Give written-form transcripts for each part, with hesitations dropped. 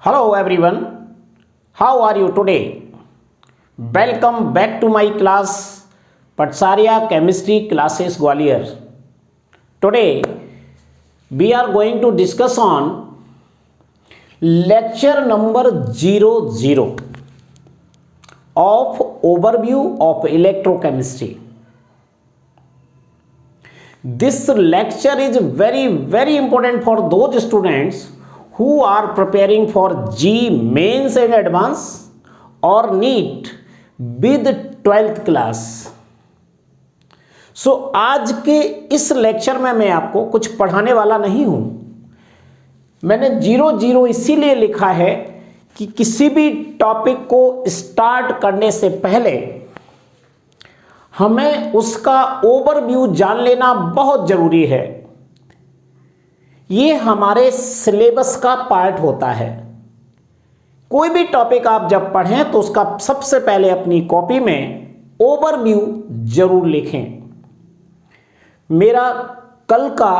Hello everyone, how are you today? Welcome back to my class Patsaria Chemistry Classes Gwalior. Today we are going to discuss on lecture number 00 of overview of electrochemistry. This lecture is very important for those students who are preparing for G mains and advance or NEET with 12th class. So आज के इस lecture में मैं आपको कुछ पढ़ाने वाला नहीं हूं. मैंने 00 इसीलिए लिखा है कि किसी भी टॉपिक को स्टार्ट करने से पहले हमें उसका ओवरव्यू जान लेना बहुत जरूरी है. ये हमारे सिलेबस का पार्ट होता है. कोई भी टॉपिक आप जब पढ़ें तो उसका सबसे पहले अपनी कॉपी में ओवरव्यू जरूर लिखें. मेरा कल का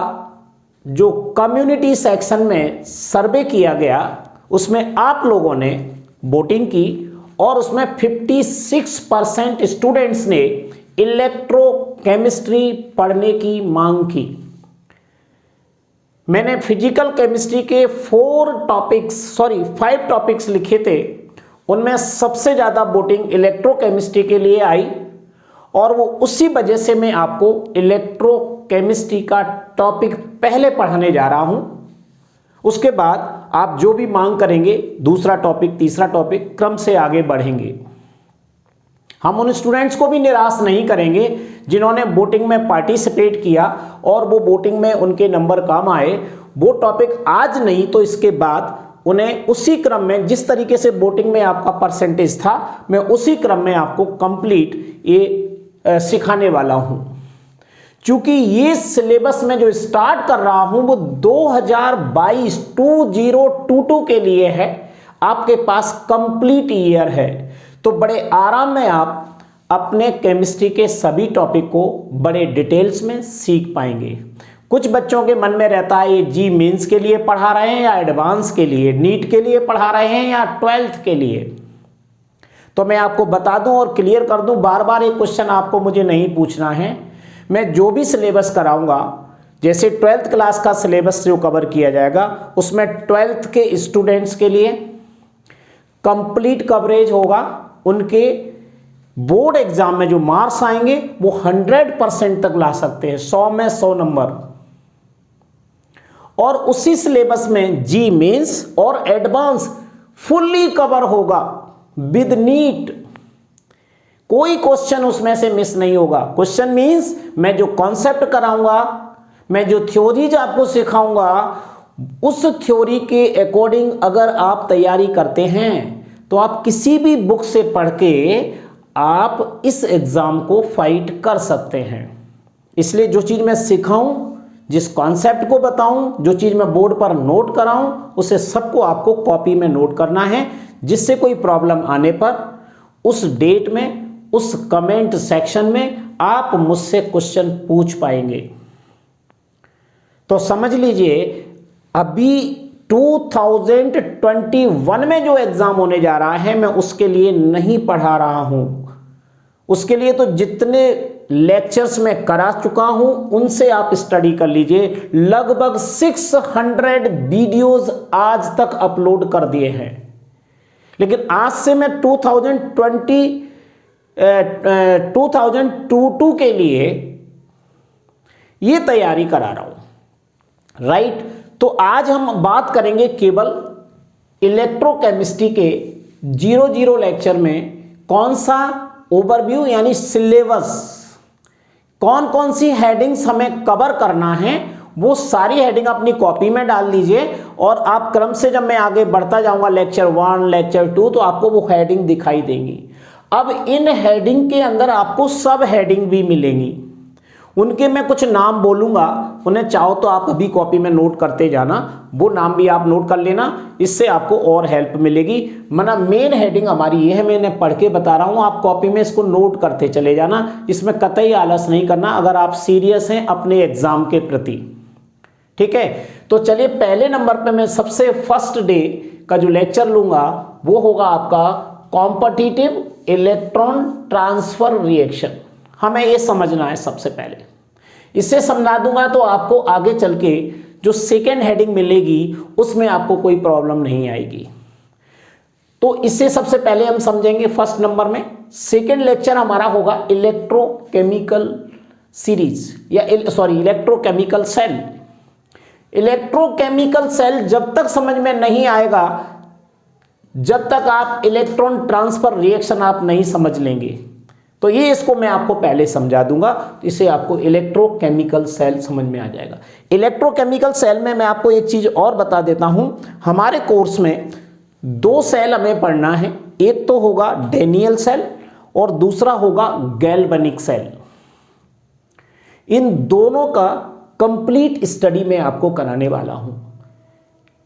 जो कम्युनिटी सेक्शन में सर्वे किया गया उसमें आप लोगों ने वोटिंग की और उसमें 56% स्टूडेंट्स ने इलेक्ट्रोकेमिस्ट्री पढ़ने की मांग की. मैंने फिजिकल केमिस्ट्री के 5 टॉपिक्स लिखे थे. उनमें सबसे ज़्यादा वोटिंग इलेक्ट्रोकेमिस्ट्री के लिए आई और वो उसी वजह से मैं आपको इलेक्ट्रोकेमिस्ट्री का टॉपिक पहले पढ़ाने जा रहा हूँ. उसके बाद आप जो भी मांग करेंगे दूसरा टॉपिक तीसरा टॉपिक क्रम से आगे बढ़ेंगे. हम उन स्टूडेंट्स को भी निराश नहीं करेंगे जिन्होंने वोटिंग में पार्टिसिपेट किया और वो वोटिंग में उनके नंबर कम आए. वो टॉपिक आज नहीं तो इसके बाद उन्हें उसी क्रम में जिस तरीके से वोटिंग में आपका परसेंटेज था मैं उसी क्रम में आपको कंप्लीट ये सिखाने वाला हूं. क्योंकि ये सिलेबस में जो स्टार्ट कर रहा हूं वो 2022 के लिए है. आपके पास कंप्लीट ईयर है तो बड़े आराम में आप अपने केमिस्ट्री के सभी टॉपिक को बड़े डिटेल्स में सीख पाएंगे. कुछ बच्चों के मन में रहता है ये जी मेंस के लिए पढ़ा रहे हैं या एडवांस के लिए, नीट के लिए पढ़ा रहे हैं या 12th के लिए. तो मैं आपको बता दूं और क्लियर कर दूं, बार बार एक क्वेश्चन आपको मुझे नहीं पूछना है. मैं जो भी सिलेबस कराऊंगा जैसे 12th क्लास का सिलेबस जो कवर किया जाएगा उसमें 12th के स्टूडेंट्स के लिए कंप्लीट कवरेज होगा. उनके बोर्ड एग्जाम में जो मार्क्स आएंगे वो 100% तक ला सकते हैं, 100 में 100 नंबर. और उसी सिलेबस में जी मेंस और एडवांस फुल्ली कवर होगा विद नीट. कोई क्वेश्चन उसमें से मिस नहीं होगा. क्वेश्चन मींस मैं जो कॉन्सेप्ट कराऊंगा, मैं जो थ्योरीज आपको सिखाऊंगा उस थ्योरी के अकॉर्डिंग अगर आप तैयारी करते हैं तो आप किसी भी बुक से पढ़ के आप इस एग्जाम को फाइट कर सकते हैं. इसलिए जो चीज़ मैं सिखाऊं, जिस कॉन्सेप्ट को बताऊं, जो चीज़ मैं बोर्ड पर नोट कराऊं उसे सबको आपको कॉपी में नोट करना है, जिससे कोई प्रॉब्लम आने पर उस डेट में उस कमेंट सेक्शन में आप मुझसे क्वेश्चन पूछ पाएंगे. तो समझ लीजिए अभी 2021 में जो एग्जाम होने जा रहा है मैं उसके लिए नहीं पढ़ा रहा हूं. उसके लिए तो जितने लेक्चर्स में करा चुका हूं उनसे आप स्टडी कर लीजिए. लगभग 600 वीडियोस आज तक अपलोड कर दिए हैं. लेकिन आज से मैं 2022 के लिए ये तैयारी करा रहा हूं. राइट. तो आज हम बात करेंगे केवल इलेक्ट्रोकेमिस्ट्री के 00 लेक्चर में कौन सा ओवरव्यू यानी सिलेबस, कौन कौन सी हेडिंग्स हमें कवर करना है वो सारी हेडिंग अपनी कॉपी में डाल लीजिए. और आप क्रम से जब मैं आगे बढ़ता जाऊंगा लेक्चर 1 लेक्चर 2 तो आपको वो हेडिंग दिखाई देंगी. अब इन हेडिंग के अंदर आपको सब हेडिंग भी मिलेंगी. उनके मैं कुछ नाम बोलूंगा, उन्हें चाहो तो आप अभी कॉपी में नोट करते जाना, वो नाम भी आप नोट कर लेना, इससे आपको और हेल्प मिलेगी. मना मेन हेडिंग हमारी ये है, मैंने पढ़ के बता रहा हूं, आप कॉपी में इसको नोट करते चले जाना. इसमें कतई आलस नहीं करना अगर आप सीरियस हैं अपने एग्जाम के प्रति. ठीक है, तो चलिए पहले नंबर पे मैं सबसे फर्स्ट डे का जो लेक्चर लूंगा वो होगा आपका कॉम्पिटिटिव इलेक्ट्रॉन ट्रांसफर रिएक्शन। हमें ये समझना है सबसे पहले, इससे समझा दूंगा तो आपको आगे चल के जो सेकेंड हेडिंग मिलेगी उसमें आपको कोई प्रॉब्लम नहीं आएगी। तो इससे सबसे पहले हम समझेंगे फर्स्ट नंबर में। सेकेंड लेक्चर हमारा होगा इलेक्ट्रोकेमिकल सीरीज या इलेक्ट्रोकेमिकल सेल। इलेक्ट्रोकेमिकल सेल जब तक समझ में नहीं आएगा जब तक आप इलेक्ट्रॉन ट्रांसफर रिएक्शन आप नहीं समझ लेंगे। तो ये इसको मैं आपको पहले समझा दूंगा, इससे आपको इलेक्ट्रोकेमिकल सेल समझ में आ जाएगा। इलेक्ट्रोकेमिकल सेल में मैं आपको एक चीज और बता देता हूं, हमारे कोर्स में दो सेल हमें पढ़ना है, एक तो होगा डेनियल सेल और दूसरा होगा गैल्वेनिक सेल। इन दोनों का कंप्लीट स्टडी मैं आपको कराने वाला हूं।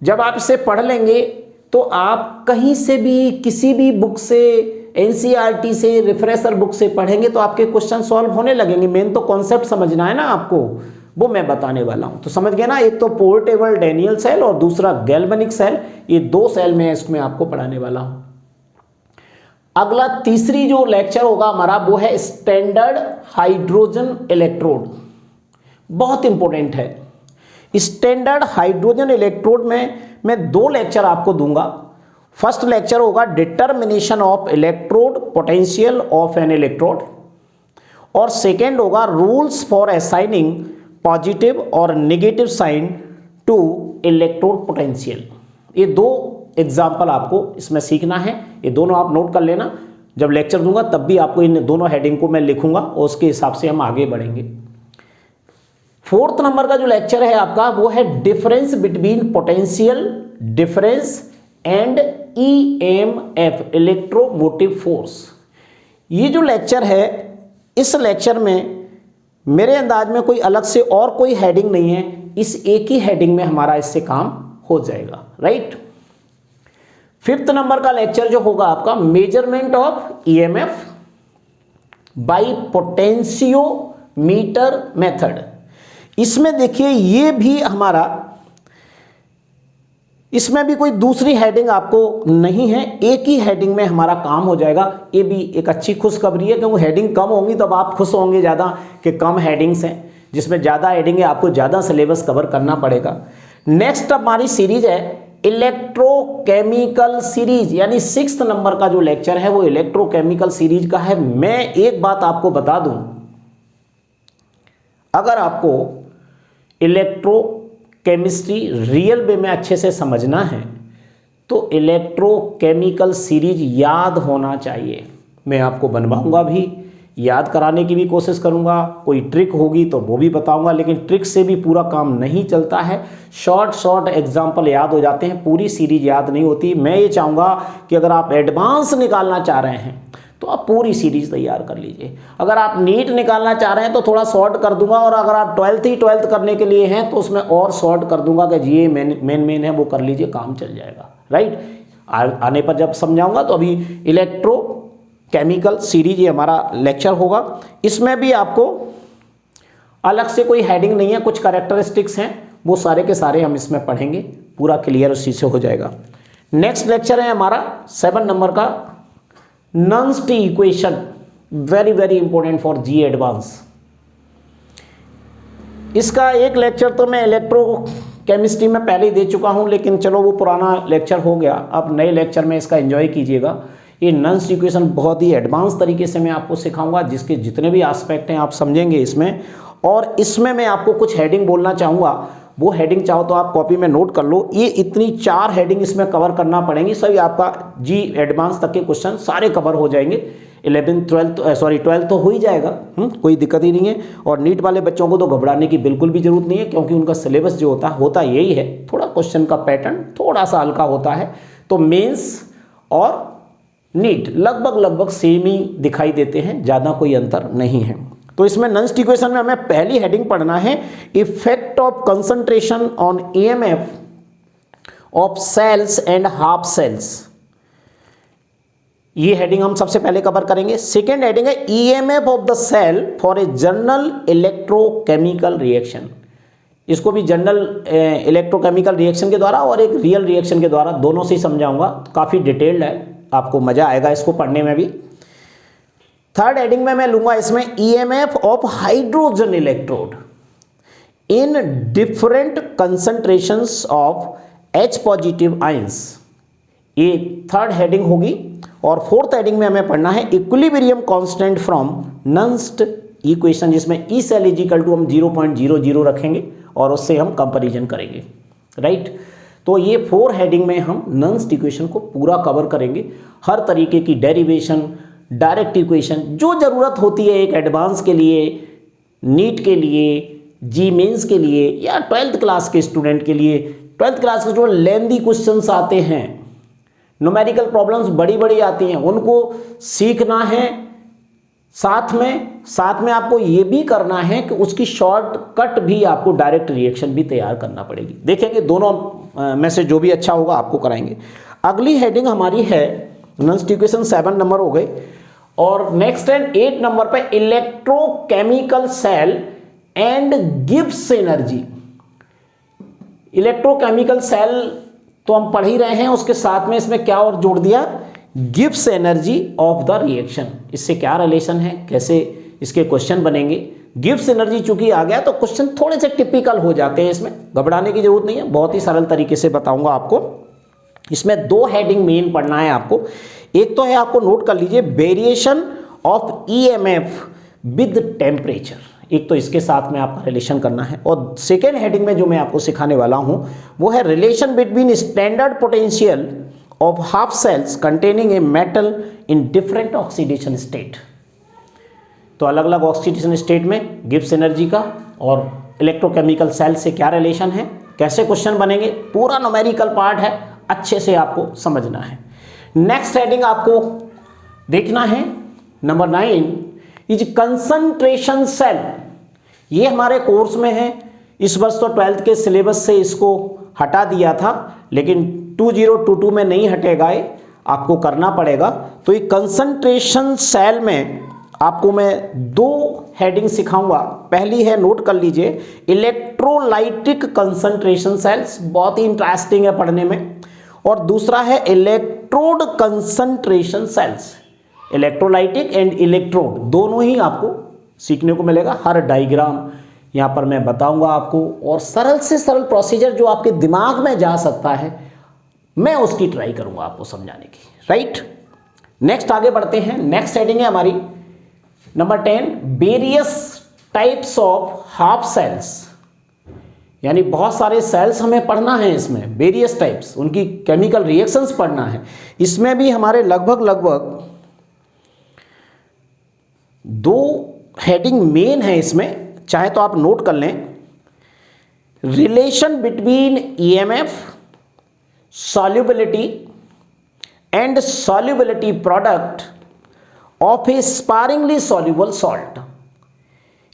जब आप इसे पढ़ लेंगे तो आप कहीं से भी किसी भी बुक से, एनसीईआरटी से, रिफ्रेशर बुक से पढ़ेंगे तो आपके क्वेश्चन सॉल्व होने लगेंगे। मेन तो कॉन्सेप्ट समझना है ना आपको, वो मैं बताने वाला हूं। तो समझ गए ना, एक तो पोर्टेबल डेनियल सेल और दूसरा गैल्वेनिक सेल, ये दो सेल मैं इसमें आपको पढ़ाने वाला हूं। अगला तीसरी जो लेक्चर होगा हमारा वो है स्टैंडर्ड हाइड्रोजन इलेक्ट्रोड। बहुत इंपॉर्टेंट है। स्टैंडर्ड हाइड्रोजन इलेक्ट्रोड में मैं दो लेक्चर आपको दूंगा। फर्स्ट लेक्चर होगा determination of electrode potential of N electrode और सेकेंड होगा रूल्स फॉर असाइनिंग पॉजिटिव और negative sign to electrode potential. ये दो एग्जाम्पल आपको इसमें सीखना है, ये दोनों आप नोट कर लेना। जब लेक्चर दूंगा तब भी आपको इन दोनों हेडिंग को मैं लिखूंगा और उसके हिसाब से हम आगे बढ़ेंगे। फोर्थ नंबर का जो लेक्चर है आपका वो है difference between potential difference and EMF, electromotive force. ये जो लेक्चर है, इस लेक्चर में मेरे अंदाज में कोई अलग से और कोई हेडिंग नहीं है, इस एक ही हेडिंग में हमारा इससे काम हो जाएगा, राइट। फिफ्थ नंबर का लेक्चर जो होगा आपका measurement of EMF bye potentiometer method. इसमें देखिए ये भी हमारा, इसमें भी कोई दूसरी हेडिंग आपको नहीं है, एक ही हेडिंग में हमारा काम हो जाएगा। ये भी एक अच्छी खुशखबरी है, क्योंकि हेडिंग कम होंगी तब आप खुश होंगे ज़्यादा कि कम हेडिंग्स हैं। जिसमें ज़्यादा हेडिंग है आपको ज़्यादा सिलेबस कवर करना पड़ेगा। नेक्स्ट हमारी सीरीज है इलेक्ट्रोकेमिकल सीरीज, यानी 6th नंबर का जो लेक्चर है वो इलेक्ट्रोकेमिकल सीरीज का है। मैं एक बात आपको बता दूं, अगर आपको इलेक्ट्रोकेमिस्ट्री रियल वे में अच्छे से समझना है तो इलेक्ट्रोकेमिकल सीरीज याद होना चाहिए। मैं आपको बनवाऊंगा भी, याद कराने की भी कोशिश करूंगा, कोई ट्रिक होगी तो वो भी बताऊंगा, लेकिन ट्रिक से भी पूरा काम नहीं चलता है। शॉर्ट एग्जाम्पल याद हो जाते हैं, पूरी सीरीज याद नहीं होती। मैं ये चाहूँगा कि अगर आप एडवांस निकालना चाह रहे हैं तो आप पूरी सीरीज तैयार कर लीजिए। अगर आप नीट निकालना चाह रहे हैं तो थोड़ा शॉर्ट कर दूंगा, और अगर आप 12th करने के लिए हैं तो उसमें और शॉर्ट कर दूंगा कि ये मेन है वो कर लीजिए, काम चल जाएगा, राइट। आने पर जब समझाऊंगा तो अभी इलेक्ट्रोकेमिकल सीरीज ये हमारा लेक्चर होगा। इसमें भी आपको अलग से कोई हेडिंग नहीं है, कुछ कैरेक्टरिस्टिक्स हैं, वो सारे के सारे हम इसमें पढ़ेंगे, पूरा क्लियर उसी से हो जाएगा। नेक्स्ट लेक्चर है हमारा 7 नंबर का Nernst equation, very important for JEE advance. इसका एक लेक्चर तो मैं इलेक्ट्रोकेमिस्ट्री में पहले ही दे चुका हूं, लेकिन चलो वो पुराना लेक्चर हो गया, अब नए लेक्चर में इसका एंजॉय कीजिएगा। ये नॉन्स टी इक्वेशन बहुत ही एडवांस तरीके से मैं आपको सिखाऊंगा, जिसके जितने भी एस्पेक्ट हैं आप समझेंगे इसमें। और इसमें मैं आपको कुछ हेडिंग बोलना चाहूँगा, वो हेडिंग चाहो तो आप कॉपी में नोट कर लो। ये इतनी 4 हेडिंग इसमें कवर करना पड़ेंगी, सभी आपका जी एडवांस तक के क्वेश्चन सारे कवर हो जाएंगे। 12th तो हो ही जाएगा, कोई दिक्कत ही नहीं है। और नीट वाले बच्चों को तो घबराने की बिल्कुल भी जरूरत नहीं है, क्योंकि उनका सिलेबस जो होता यही है, थोड़ा क्वेश्चन का पैटर्न थोड़ा सा हल्का होता है। तो मेंस और नीट लगभग सेम ही दिखाई देते हैं, ज़्यादा कोई अंतर नहीं है। तो इसमें नॉन्स टी इक्वेशन में हमें पहली हेडिंग पढ़ना है effect of concentration on EMF of cells and half cells. ये हेडिंग हम सबसे पहले कवर करेंगे। सेकेंड हेडिंग है EMF of the cell for a general electrochemical reaction. इसको भी जनरल इलेक्ट्रोकेमिकल रिएक्शन के द्वारा और एक रियल रिएक्शन के द्वारा, दोनों से ही समझाऊंगा। काफ़ी डिटेल्ड है, आपको मज़ा आएगा इसको पढ़ने में भी। थर्ड हेडिंग में मैं लूंगा इसमें EMF of hydrogen electrode in different concentrations of H positive ions, ये थर्ड हेडिंग होगी। और फोर्थ हेडिंग में हमें पढ़ना है equilibrium constant from Nernst equation, जिसमें E cell is equal to हम 0.00 रखेंगे और उससे हम कंपैरिजन करेंगे, राइट। तो ये 4 हेडिंग में हम नंस्ट इक्वेशन को पूरा कवर करेंगे, हर तरीके की डेरिवेशन, डायरेक्ट इक्वेशन जो ज़रूरत होती है एक एडवांस के लिए, नीट के लिए, जी मेंस के लिए, या 12th क्लास के स्टूडेंट के लिए। 12th क्लास के स्टूडेंट लेंदी क्वेश्चंस आते हैं, न्यूमेरिकल प्रॉब्लम्स बड़ी बड़ी आती हैं, उनको सीखना है। साथ में आपको ये भी करना है कि उसकी शॉर्टकट भी, आपको डायरेक्ट रिएक्शन भी तैयार करना पड़ेगी। देखेंगे दोनों में से जो भी अच्छा होगा आपको कराएंगे। अगली हेडिंग हमारी है नंस्ट इक्वेशन, 7 नंबर हो गए। और नेक्स्ट एंड 8 नंबर पे electrochemical cell and Gibbs energy. Electrochemical cell तो हम पढ़ ही रहे हैं, उसके साथ में इसमें क्या और जोड़ दिया, Gibbs energy of the reaction. इससे क्या रिलेशन है, कैसे इसके क्वेश्चन बनेंगे। गिब्स एनर्जी चूंकि आ गया तो क्वेश्चन थोड़े से टिपिकल हो जाते हैं, इसमें घबराने की जरूरत नहीं है, बहुत ही सरल तरीके से बताऊंगा आपको। इसमें 2 हेडिंग मेन पढ़ना है आपको। एक तो है, आपको नोट कर लीजिए, variation of EMF with temperature, एक तो इसके साथ में आपका रिलेशन करना है। और सेकेंड हेडिंग में जो मैं आपको सिखाने वाला हूं वो है relation between standard potential of half cells containing a metal in different oxidation state. तो अलग अलग ऑक्सीडेशन स्टेट में गिब्स एनर्जी का और इलेक्ट्रोकेमिकल सेल से क्या रिलेशन है, कैसे क्वेश्चन बनेंगे, पूरा न्यूमेरिकल पार्ट है, अच्छे से आपको समझना है। नेक्स्ट हेडिंग आपको देखना है नंबर 9 इज कंसंट्रेशन सेल। ये हमारे कोर्स में है, इस वर्ष तो 12th के सिलेबस से इसको हटा दिया था, लेकिन 2022 में नहीं हटेगा, ये आपको करना पड़ेगा। तो ये कंसंट्रेशन सेल में आपको मैं 2 हेडिंग सिखाऊंगा। पहली है, नोट कर लीजिए, इलेक्ट्रोलाइटिक कंसंट्रेशन सेल्स, बहुत ही इंटरेस्टिंग है पढ़ने में। और दूसरा है electrode concentration cells. Electrolytic and electrode दोनों ही आपको सीखने को मिलेगा। हर डायग्राम यहाँ पर मैं बताऊंगा आपको, और सरल से सरल प्रोसीजर जो आपके दिमाग में जा सकता है, मैं उसकी ट्राई करूंगा आपको समझाने की, राइट। नेक्स्ट आगे बढ़ते हैं। नेक्स्ट हेडिंग है हमारी number 10 various types of half cells, यानी बहुत सारे सेल्स हमें पढ़ना है इसमें, वेरियस टाइप्स, उनकी केमिकल रिएक्शंस पढ़ना है। इसमें भी हमारे लगभग 2 हेडिंग मेन है इसमें, चाहे तो आप नोट कर लें। Relation between EMF, solubility and solubility product of A sparingly soluble salt.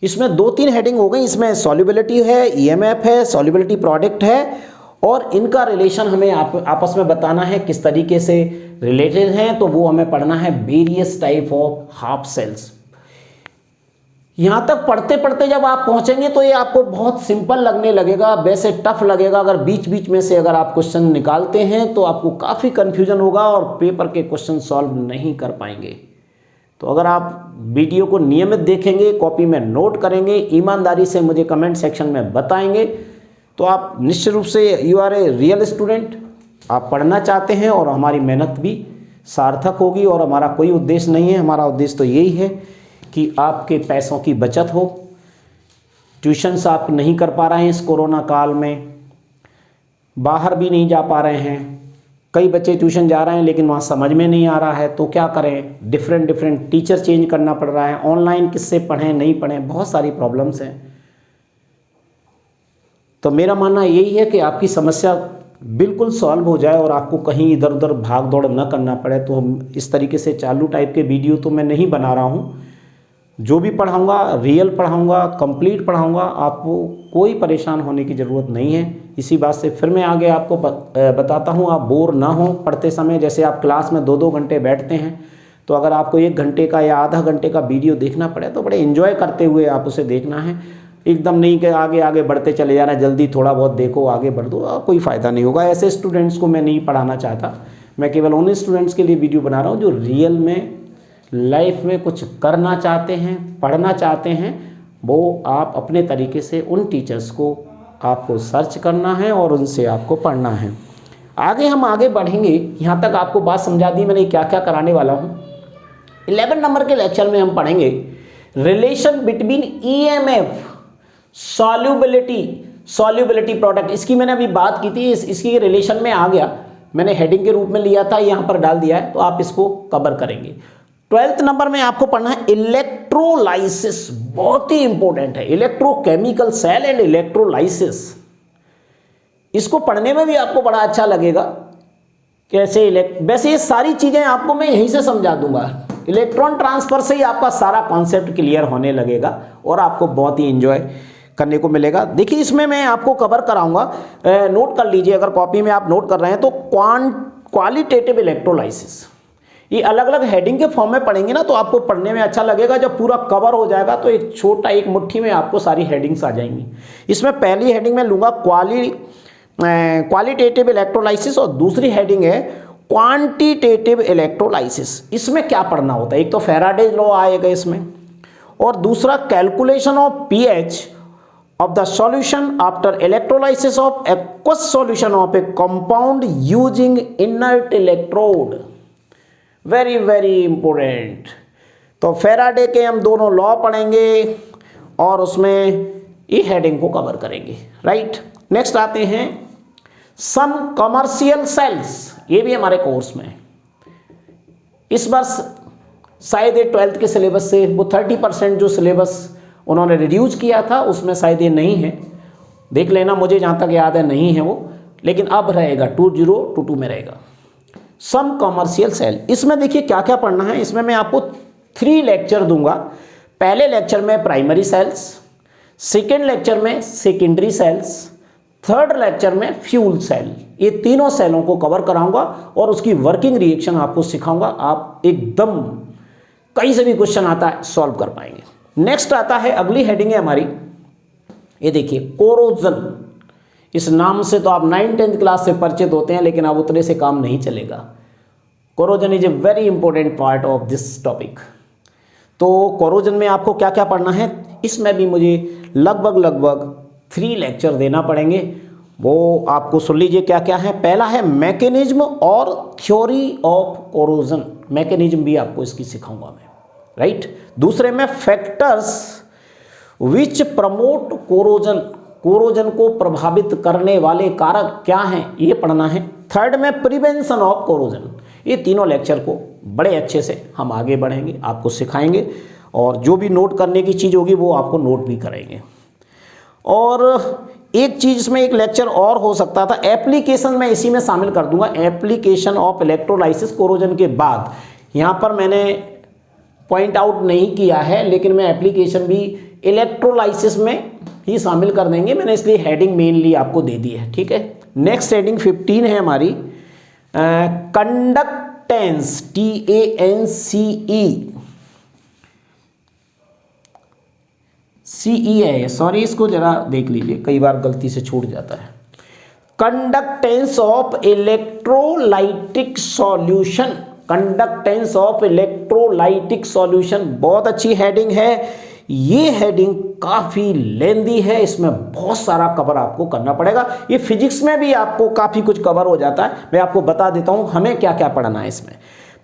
इसमें 2-3 हेडिंग हो गई। इसमें सॉल्युबिलिटी है, ईएमएफ है, सॉल्युबिलिटी प्रोडक्ट है, और इनका रिलेशन हमें आपस में बताना है किस तरीके से रिलेटेड हैं। तो वो हमें पढ़ना है various type of half cells. यहाँ तक पढ़ते पढ़ते जब आप पहुँचेंगे तो ये आपको बहुत सिंपल लगने लगेगा, वैसे टफ लगेगा। अगर बीच बीच में से अगर आप क्वेश्चन निकालते हैं तो आपको काफ़ी कन्फ्यूजन होगा और पेपर के क्वेश्चन सॉल्व नहीं कर पाएंगे। तो अगर आप वीडियो को नियमित देखेंगे, कॉपी में नोट करेंगे, ईमानदारी से मुझे कमेंट सेक्शन में बताएंगे, तो आप निश्चित रूप से you are a real student, आप पढ़ना चाहते हैं और हमारी मेहनत भी सार्थक होगी। और हमारा कोई उद्देश्य नहीं है, हमारा उद्देश्य तो यही है कि आपके पैसों की बचत हो। ट्यूशन्स आप नहीं कर पा रहे हैं इस कोरोना काल में, बाहर भी नहीं जा पा रहे हैं, कई बच्चे ट्यूशन जा रहे हैं लेकिन वहाँ समझ में नहीं आ रहा है, तो क्या करें, डिफरेंट टीचर चेंज करना पड़ रहा है, ऑनलाइन किससे पढ़ें नहीं पढ़ें, बहुत सारी प्रॉब्लम्स हैं। तो मेरा मानना यही है कि आपकी समस्या बिल्कुल सॉल्व हो जाए और आपको कहीं इधर उधर भाग दौड़ न करना पड़े। तो हम इस तरीके से चालू टाइप के वीडियो तो मैं नहीं बना रहा हूँ, जो भी पढ़ाऊँगा रियल पढ़ाऊँगा, कंप्लीट पढ़ाऊँगा, आपको कोई परेशान होने की ज़रूरत नहीं है। इसी बात से फिर मैं आगे आपको बताता हूँ, आप बोर ना हो पढ़ते समय। जैसे आप क्लास में 2-2 घंटे बैठते हैं, तो अगर आपको 1 घंटे का या आधा घंटे का वीडियो देखना पड़े तो बड़े एंजॉय करते हुए आप उसे देखना है। एकदम नहीं कि आगे आगे बढ़ते चले जा रहे हैं, जल्दी थोड़ा बहुत देखो आगे बढ़ दो, कोई फ़ायदा नहीं होगा। ऐसे स्टूडेंट्स को मैं नहीं पढ़ाना चाहता। मैं केवल उन स्टूडेंट्स के लिए वीडियो बना रहा हूँ जो रियल में लाइफ में कुछ करना चाहते हैं, पढ़ना चाहते हैं। वो आप अपने तरीके से उन टीचर्स को आपको सर्च करना है और उनसे आपको पढ़ना है। आगे हम आगे बढ़ेंगे। यहाँ तक आपको बात समझा दी मैंने क्या क्या कराने वाला हूँ। 11 नंबर के लेक्चर में हम पढ़ेंगे relation between EMF solubility product. इसकी मैंने अभी बात की थी, इसकी रिलेशन में आ गया, मैंने हेडिंग के रूप में लिया था, यहाँ पर डाल दिया है, तो आप इसको कवर करेंगे। 12th नंबर में आपको पढ़ना है इलेक्ट्रोलाइसिस, बहुत ही इंपॉर्टेंट है। इलेक्ट्रोकेमिकल सेल एंड इलेक्ट्रोलाइसिस, इसको पढ़ने में भी आपको बड़ा अच्छा लगेगा। कैसे वैसे ये सारी चीजें आपको मैं यहीं से समझा दूंगा। इलेक्ट्रॉन ट्रांसफर से ही आपका सारा कॉन्सेप्ट क्लियर होने लगेगा और आपको बहुत ही एंजॉय करने को मिलेगा। देखिए इसमें मैं आपको कवर कराऊंगा, नोट कर लीजिए अगर कॉपी में आप नोट कर रहे हैं तो। क्वालिटेटिव इलेक्ट्रोलाइसिस, ये अलग अलग हेडिंग के फॉर्म में पढ़ेंगे ना तो आपको पढ़ने में अच्छा लगेगा। जब पूरा कवर हो जाएगा तो एक छोटा एक मुट्ठी में आपको सारी हेडिंग्स आ जाएंगी। इसमें पहली हेडिंग में लूँगा क्वालिटेटिव इलेक्ट्रोलाइसिस और दूसरी हेडिंग है क्वांटिटेटिव इलेक्ट्रोलाइसिस। इसमें क्या पढ़ना होता है, एक तो फैराडे लॉ आएगा इसमें, और दूसरा calculation of pH of the solution after electrolysis of aqueous solution of a compound using inert electrode, very very important। तो फैराडे के हम दोनों लॉ पढ़ेंगे और उसमें ये हेडिंग को कवर करेंगे, राइट। नेक्स्ट आते हैं सम कमर्शियल सेल्स, ये भी हमारे कोर्स में इस वर्ष शायद ये 12th के सिलेबस से वो 30% जो सिलेबस उन्होंने रिड्यूस किया था उसमें शायद ये नहीं है, देख लेना, मुझे जहाँ तक याद है नहीं है वो, लेकिन अब रहेगा 2022 में रहेगा सम कमर्शियल सेल। इसमें देखिए क्या क्या पढ़ना है। इसमें मैं आपको 3 लेक्चर दूंगा। पहले लेक्चर में प्राइमरी सेल्स, सेकेंड लेक्चर में सेकेंडरी सेल्स, थर्ड लेक्चर में फ्यूल सेल। ये तीनों सेलों को कवर कराऊंगा और उसकी वर्किंग रिएक्शन आपको सिखाऊंगा। आप एकदम कहीं से भी क्वेश्चन आता है सॉल्व कर पाएंगे। नेक्स्ट आता है, अगली हेडिंग है हमारी, ये देखिए कोरोजन। इस नाम से तो आप 9th-10th क्लास से परिचित होते हैं, लेकिन अब उतने से काम नहीं चलेगा। Corrosion is a very important part of this topic. तो कोरोजन में आपको क्या क्या पढ़ना है, इसमें भी मुझे लगभग 3 लेक्चर देना पड़ेंगे। वो आपको सुन लीजिए क्या क्या है। पहला है मैकेनिज्म और थ्योरी ऑफ कोरोजन, मैकेनिज्म भी आपको इसकी सिखाऊंगा मैं, राइट। दूसरे में factors which promote corrosion, corrosion को प्रभावित करने वाले कारक क्या हैं, ये पढ़ना है। थर्ड में प्रिवेंशन ऑफ कोरोजन। ये तीनों लेक्चर को बड़े अच्छे से हम आगे बढ़ेंगे, आपको सिखाएंगे, और जो भी नोट करने की चीज़ होगी वो आपको नोट भी करेंगे। और एक चीज़ इसमें एक लेक्चर और हो सकता था, एप्लीकेशन मैं इसी में शामिल कर दूंगा, एप्लीकेशन ऑफ इलेक्ट्रोलाइसिस कोरोजन के बाद। यहाँ पर मैंने पॉइंट आउट नहीं किया है, लेकिन मैं एप्लीकेशन भी इलेक्ट्रोलाइसिस में ही शामिल कर देंगे, मैंने इसलिए हेडिंग मेनली आपको दे दी है, ठीक है। नेक्स्ट हेडिंग 15 है हमारी कंडक्टेंस, CE है, सॉरी इसको जरा देख लीजिए, कई बार गलती से छूट जाता है। Conductance of electrolytic solution, conductance of electrolytic solution, बहुत अच्छी हेडिंग है। ये हेडिंग काफ़ी लेंदी है, इसमें बहुत सारा कवर आपको करना पड़ेगा। ये फिजिक्स में भी आपको काफ़ी कुछ कवर हो जाता है, मैं आपको बता देता हूँ हमें क्या क्या पढ़ना है इसमें।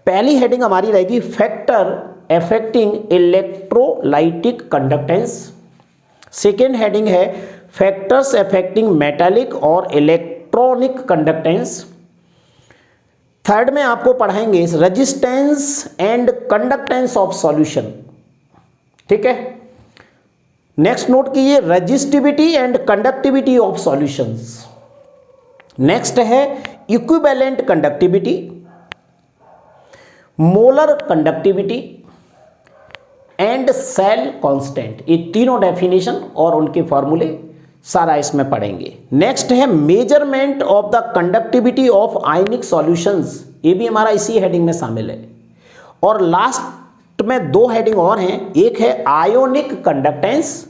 पहली हेडिंग हमारी रहेगी factor affecting electrolytic conductance. Second heading है फैक्टर्स अफेक्टिंग मेटालिक और इलेक्ट्रॉनिक कंडक्टेंस। थर्ड में आपको पढ़ाएंगे resistance and conductance of solution, ठीक है। नेक्स्ट नोट कीजिए resistivity and conductivity of solutions. Next है equivalent conductivity, molar conductivity and cell constant. ये तीनों डेफिनेशन और उनके फॉर्मूले सारा इसमें पढ़ेंगे। नेक्स्ट है measurement of the conductivity of ionic solutions, ये भी हमारा इसी हेडिंग में शामिल है। और लास्ट में 2 हेडिंग और हैं, एक है आयोनिक कंडक्टेंस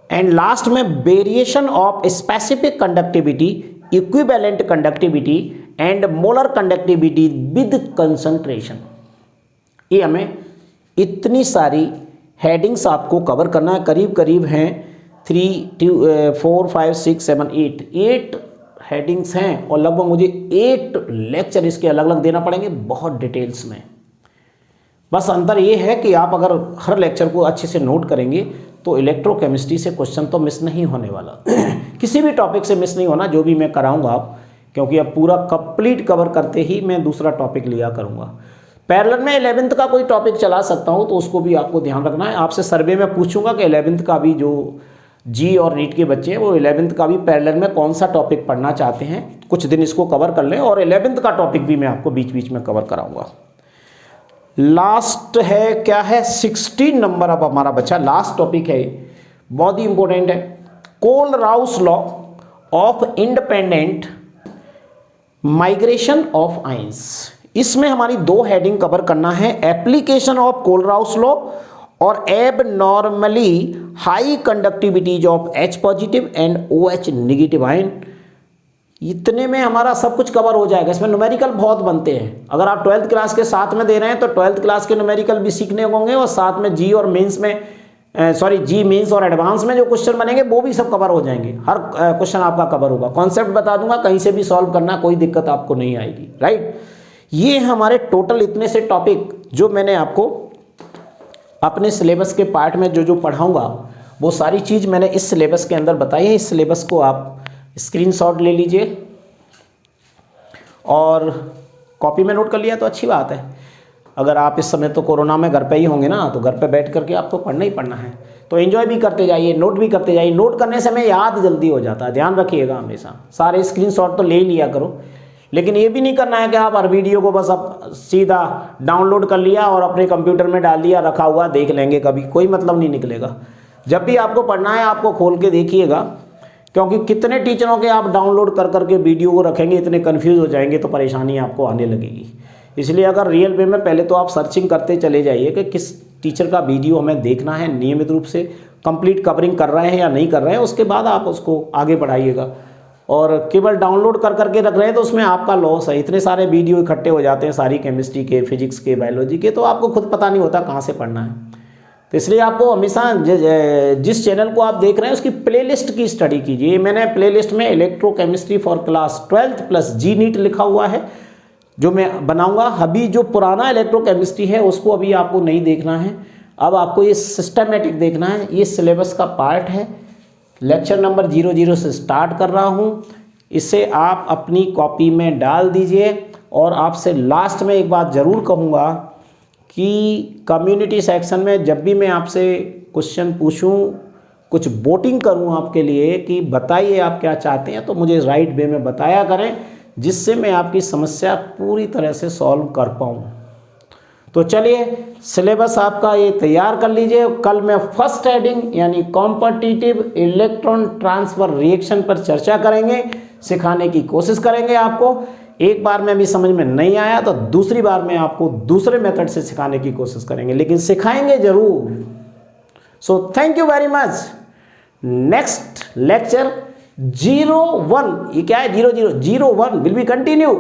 एंड लास्ट में variation of specific conductivity, equivalent conductivity and molar conductivity with concentration. ये हमें इतनी सारी हेडिंग्स आपको कवर करना है, करीब करीब हैं 3, 2, 4, 5, 6, 7, 8 हेडिंग्स हैं और लगभग मुझे 8 लेक्चर इसके अलग अलग देना पड़ेंगे बहुत डिटेल्स में। बस अंतर ये है कि आप अगर हर लेक्चर को अच्छे से नोट करेंगे तो इलेक्ट्रोकेमिस्ट्री से क्वेश्चन तो मिस नहीं होने वाला किसी भी टॉपिक से मिस नहीं होना, जो भी मैं कराऊंगा आप, क्योंकि अब पूरा कंप्लीट कवर करते ही मैं दूसरा टॉपिक लिया करूंगा। पैरेलल में 11th का कोई टॉपिक चला सकता हूं, तो उसको भी आपको ध्यान रखना है। आपसे सर्वे में पूछूंगा कि 11th का भी जो जी और नीट के बच्चे हैं वो 11th का भी पैरेलल में कौन सा टॉपिक पढ़ना चाहते हैं, कुछ दिन इसको कवर कर लें और 11th का टॉपिक भी मैं आपको बीच बीच में कवर कराऊंगा। लास्ट है क्या है 16 नंबर अब हमारा बच्चा, लास्ट टॉपिक है, बहुत ही इंपॉर्टेंट है, Kohlrausch law of independent migration of ions. इसमें हमारी 2 हेडिंग कवर करना है, एप्लीकेशन ऑफ कोलराउस लॉ और abnormally high conductivities of H positive and OH negative ion. इतने में हमारा सब कुछ कवर हो जाएगा। इसमें न्यूमेरिकल बहुत बनते हैं, अगर आप 12th क्लास के साथ में दे रहे हैं तो 12th क्लास के न्यूमेरिकल भी सीखने होंगे और साथ में जी और मेंस में जी मेंस और एडवांस में जो क्वेश्चन बनेंगे वो भी सब कवर हो जाएंगे। हर क्वेश्चन आपका कवर होगा, कॉन्सेप्ट बता दूंगा, कहीं से भी सॉल्व करना, कोई दिक्कत आपको नहीं आएगी। राइट, ये हमारे टोटल इतने से टॉपिक जो मैंने आपको अपने सिलेबस के पार्ट में जो पढ़ाऊंगा वो सारी चीज़ मैंने इस सिलेबस के अंदर बताई है। इस सिलेबस को आप स्क्रीनशॉट ले लीजिए और कॉपी में नोट कर लिया तो अच्छी बात है। अगर आप इस समय तो कोरोना में घर पे ही होंगे ना, तो घर पे बैठ करके आपको पढ़ना ही पढ़ना है, तो एंजॉय भी करते जाइए, नोट भी करते जाइए। नोट करने से हमें याद जल्दी हो जाता है, ध्यान रखिएगा हमेशा। सारे स्क्रीनशॉट तो ले ही लिया करो, लेकिन ये भी नहीं करना है कि आप हर वीडियो को बस अब सीधा डाउनलोड कर लिया और अपने कंप्यूटर में डाल दिया, रखा हुआ देख लेंगे, कभी कोई मतलब नहीं निकलेगा। जब भी आपको पढ़ना है आपको खोल के देखिएगा, क्योंकि कितने टीचरों के आप डाउनलोड कर करके वीडियो को रखेंगे, इतने कंफ्यूज हो जाएंगे तो परेशानी आपको आने लगेगी। इसलिए अगर रियल वे में पहले तो आप सर्चिंग करते चले जाइए कि किस टीचर का वीडियो हमें देखना है, नियमित रूप से कंप्लीट कवरिंग कर रहे हैं या नहीं कर रहे हैं, उसके बाद आप उसको आगे बढ़ाइएगा। और केवल डाउनलोड कर करके रख रहे हैं तो उसमें आपका लॉस है। इतने सारे वीडियो इकट्ठे हो जाते हैं, सारी केमिस्ट्री के, फिजिक्स के, बायोलॉजी के, तो आपको खुद पता नहीं होता कहाँ से पढ़ना है। तो इसलिए आपको हमेशा जिस चैनल को आप देख रहे हैं उसकी प्लेलिस्ट की स्टडी कीजिए। मैंने प्लेलिस्ट में electrochemistry for class 12th plus JEE NEET लिखा हुआ है, जो मैं बनाऊंगा। अभी जो पुराना इलेक्ट्रोकेमिस्ट्री है उसको अभी आपको नहीं देखना है, अब आपको ये सिस्टमेटिक देखना है। ये सिलेबस का पार्ट है, लेक्चर नंबर 00 से स्टार्ट कर रहा हूँ। इसे आप अपनी कॉपी में डाल दीजिए। और आपसे लास्ट में एक बात ज़रूर कहूँगा कि कम्युनिटी सेक्शन में जब भी मैं आपसे क्वेश्चन पूछूं, कुछ वोटिंग करूं आपके लिए कि बताइए आप क्या चाहते हैं, तो मुझे राइट वे में बताया करें, जिससे मैं आपकी समस्या पूरी तरह से सॉल्व कर पाऊं। तो चलिए सिलेबस आपका ये तैयार कर लीजिए। कल मैं फर्स्ट हेडिंग यानी कॉम्पिटिटिव इलेक्ट्रॉन ट्रांसफर रिएक्शन पर चर्चा करेंगे, सिखाने की कोशिश करेंगे आपको। एक बार में भी समझ में नहीं आया तो दूसरी बार में आपको दूसरे मेथड से सिखाने की कोशिश करेंगे, लेकिन सिखाएंगे जरूर। So thank you very much. Next lecture 01, ये क्या है 00, 01 विल बी कंटिन्यू।